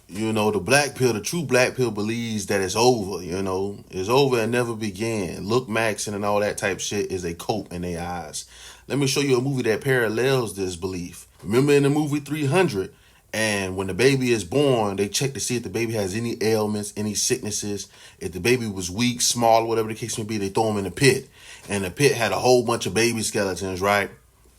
You know, the black pill, the true black pill believes that it's over, it's over and never began. Look maxing and all that type shit is a cope in their eyes. Let me show you a movie that parallels this belief. Remember in the movie 300, and when the baby is born, they check to see if the baby has any ailments, any sicknesses. If the baby was weak, small, whatever the case may be, they throw him in the pit. And the pit had a whole bunch of baby skeletons, right?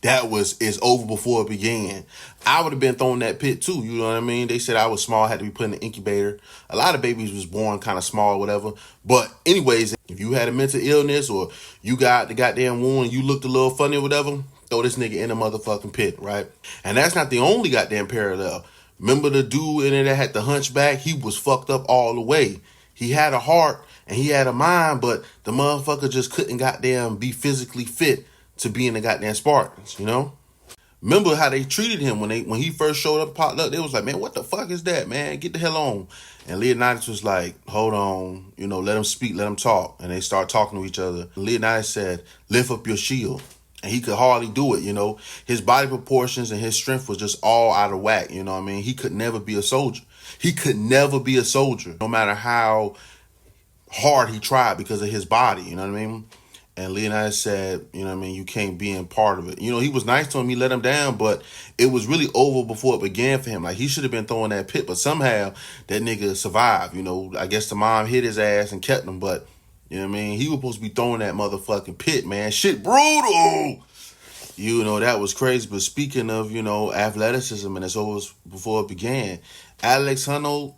It's over before it began. I would have been thrown in that pit too, you know what I mean? They said I was small, had to be put in the incubator. A lot of babies was born kind of small or whatever. But anyways, if you had a mental illness or you got the goddamn wound and you looked a little funny or whatever, throw this nigga in a motherfucking pit, right? And that's not the only goddamn parallel. Remember the dude in there that had the hunchback? He was fucked up all the way. He had a heart and he had a mind, but the motherfucker just couldn't goddamn be physically fit to be in the goddamn Spartans, Remember how they treated him when he first showed up, popped up. They was like, man, what the fuck is that, man? Get the hell on. And Leonidas was like, hold on, let him speak, let him talk. And they start talking to each other. Leonidas said, lift up your shield. And he could hardly do it, His body proportions and his strength was just all out of whack, you know what I mean? He could never be a soldier. He could never be a soldier, no matter how hard he tried because of his body, you know what I mean? And Leonidas said, you can't be in part of it. He was nice to him. He let him down, but it was really over before it began for him. Like, he should have been throwing that pit, but somehow that nigga survived. I guess the mom hit his ass and kept him, but, He was supposed to be throwing that motherfucking pit, man. Shit brutal. That was crazy. But speaking of, athleticism, and it's over before it began, Alex Honnold,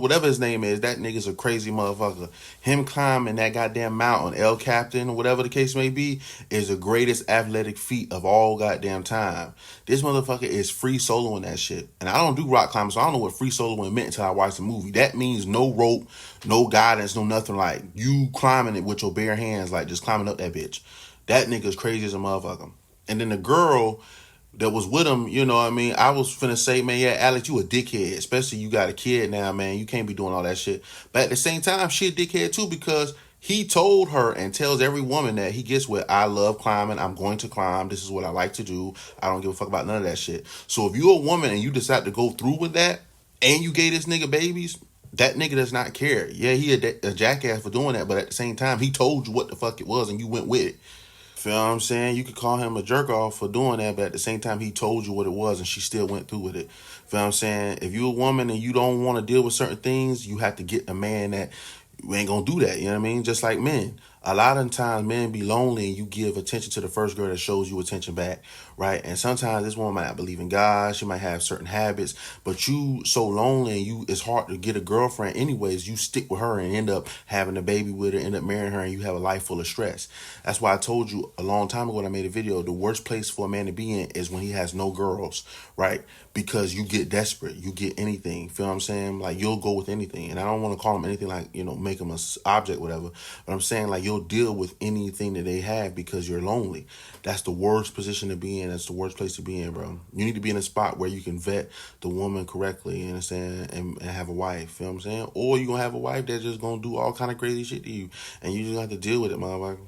whatever his name is, that nigga's a crazy motherfucker. Him climbing that goddamn mountain, El Captain, whatever the case may be, is the greatest athletic feat of all goddamn time. This motherfucker is free soloing that shit. And I don't do rock climbing, so I don't know what free soloing meant until I watched the movie. That means no rope, no guidance, no nothing, like you climbing it with your bare hands, like just climbing up that bitch. That nigga's crazy as a motherfucker. And then the girl that was with him, I was finna say, man, yeah, Alex, you a dickhead. Especially you got a kid now, man. You can't be doing all that shit. But at the same time, she a dickhead too, because he told her and tells every woman that he gets with, I love climbing. I'm going to climb. This is what I like to do. I don't give a fuck about none of that shit. So if you're a woman and you decide to go through with that and you gave this nigga babies, that nigga does not care. Yeah, he a jackass for doing that, but at the same time, he told you what the fuck it was and you went with it. Feel what I'm saying? You could call him a jerk off for doing that, but at the same time, he told you what it was and she still went through with it. Feel what I'm saying? If you're a woman and you don't want to deal with certain things, you have to get a man that ain't gonna do that. You know what I mean? Just like men. A lot of times men be lonely and you give attention to the first girl that shows you attention back, right? And sometimes this woman might not believe in God, she might have certain habits, but you so lonely and it's hard to get a girlfriend anyways, you stick with her and end up having a baby with her, end up marrying her, and you have a life full of stress. That's why I told you a long time ago when I made a video, the worst place for a man to be in is when he has no girls, right? Because you get desperate, you get anything, feel what I'm saying? Like, you'll go with anything. And I don't want to call him anything like, make him a object, whatever, but I'm saying, like, you'll deal with anything that they have because you're lonely. That's the worst position to be in. That's the worst place to be in, bro. You need to be in a spot where you can vet the woman correctly, you understand, and have a wife, you know what I'm saying? Or you're going to have a wife that's just going to do all kind of crazy shit to you, and you just have to deal with it, motherfucker.